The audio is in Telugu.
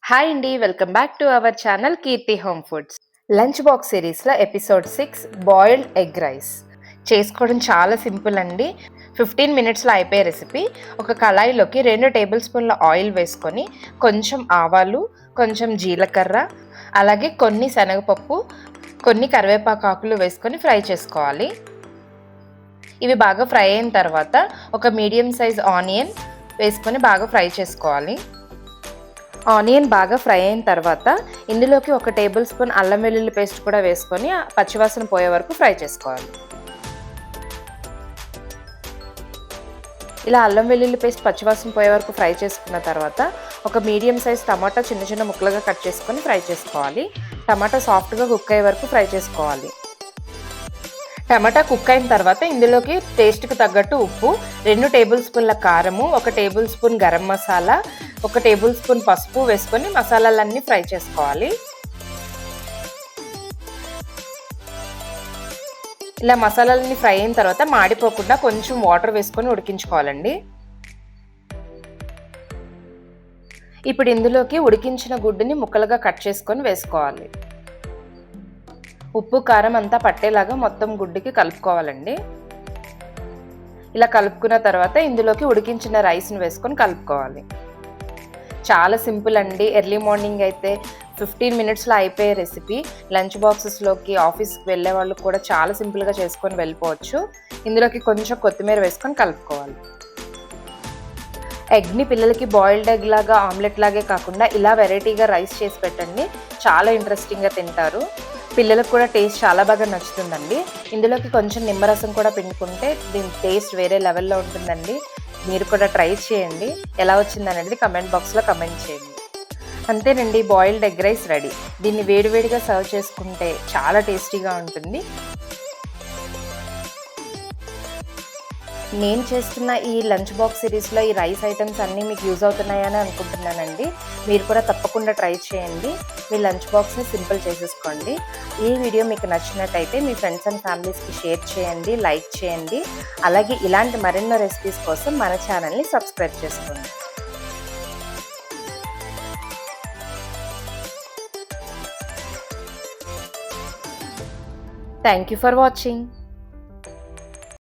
హాయ్ అండి. Welcome back to our channel Keerthi home foods. Lunch box సిరీస్‌లో ఎపిసోడ్ 6 బాయిల్డ్ ఎగ్ రైస్. చేసుకోవడం చాలా సింపుల్ అండి. 15 మినిట్స్‌లో అయిపోయే రెసిపీ. ఒక కళాయిలోకి 2 టేబుల్ స్పూన్ల ఆయిల్ వేసుకొని, కొంచెం ఆవాలు, కొంచెం జీలకర్ర, అలాగే కొన్ని శనగపప్పు, కొన్ని కరివేపాకు ఆకులు వేసుకొని ఫ్రై చేసుకోవాలి. ఇవి బాగా ఫ్రై అయిన తర్వాత ఒక మీడియం సైజ్ ఆనియన్ వేసుకొని బాగా ఫ్రై చేసుకోవాలి. ఆనియన్ బాగా ఫ్రై అయిన తర్వాత ఇందులోకి ఒక టేబుల్ స్పూన్ అల్లం వెల్లుల్లి పేస్ట్ కూడా వేసుకొని పచ్చివాసన పోయే వరకు ఫ్రై చేసుకోవాలి. ఇలా అల్లం వెల్లుల్లి పేస్ట్ పచ్చివాసన పోయే వరకు ఫ్రై చేసుకున్న తర్వాత ఒక మీడియం సైజ్ టమాటా చిన్న చిన్న ముక్కలుగా కట్ చేసుకొని ఫ్రై చేసుకోవాలి. టమాటా సాఫ్ట్గా కుక్ అయ్యే వరకు ఫ్రై చేసుకోవాలి. టమాటా కుక్ అయిన తర్వాత ఇందులోకి టేస్ట్కి తగ్గట్టు ఉప్పు, 2 టేబుల్ స్పూన్ల కారము, 1 table spoon garam masala, 1 table spoon పసుపు వేసుకొని మసాలాలన్నీ ఫ్రై చేసుకోవాలి. ఇలా మసాలాలన్నీ ఫ్రై అయిన తర్వాత మాడిపోకుండా కొంచెం వాటర్ వేసుకొని ఉడికించుకోవాలండి. ఇప్పుడు ఇందులోకి ఉడికించిన గుడ్డుని ముక్కలుగా కట్ చేసుకొని వేసుకోవాలి. ఉప్పు కారం అంతా పట్టేలాగా మొత్తం గుడ్డుకి కలుపుకోవాలండి. ఇలా కలుపుకున్న తర్వాత ఇందులోకి ఉడికించిన రైస్ని వేసుకొని కలుపుకోవాలి. చాలా సింపుల్ అండి. ఎర్లీ మార్నింగ్ అయితే 15 మినిట్స్లో అయిపోయే రెసిపీ. లంచ్ బాక్సెస్లోకి ఆఫీస్కి వెళ్ళే వాళ్ళు కూడా చాలా సింపుల్గా చేసుకొని వెళ్ళిపోవచ్చు. ఇందులోకి కొంచెం కొత్తిమీర వేసుకొని కలుపుకోవాలి. ఎగ్ని పిల్లలకి బాయిల్డ్ ఎగ్ లాగా ఆమ్లెట్ లాగే కాకుండా ఇలా వెరైటీగా రైస్ చేసి పెట్టండి. చాలా ఇంట్రెస్టింగ్గా తింటారు. పిల్లలకు కూడా టేస్ట్ చాలా బాగా నచ్చుతుందండి. ఇందులోకి కొంచెం నిమ్మరసం కూడా పిండుకుంటే దీని టేస్ట్ వేరే లెవెల్లో ఉంటుందండి. మీరు కూడా ట్రై చేయండి. ఎలా వచ్చిందనేది కమెంట్ బాక్స్లో కమెంట్ చేయండి. అంతేనండి, బాయిల్డ్ ఎగ్ రైస్ రెడీ. దీన్ని వేడివేడిగా సర్వ్ చేసుకుంటే చాలా టేస్టీగా ఉంటుంది. నేను చేస్తున్న ఈ లంచ్ బాక్స్ సిరీస్లో ఈ రైస్ ఐటమ్స్ అన్నీ మీకు యూజ్ అవుతున్నాయని అనుకుంటున్నానండి. మీరు కూడా తప్పకుండా ట్రై చేయండి. మీ లంచ్ బాక్స్ని సింపుల్ చేసేసుకోండి. ఈ వీడియో మీకు నచ్చినట్టయితే మీ ఫ్రెండ్స్ అండ్ ఫ్యామిలీస్కి షేర్ చేయండి, లైక్ చేయండి. అలాగే ఇలాంటి మరెన్నో రెసిపీస్ కోసం మన ఛానల్ని సబ్స్క్రైబ్ చేసుకోండి. Thank you for watching.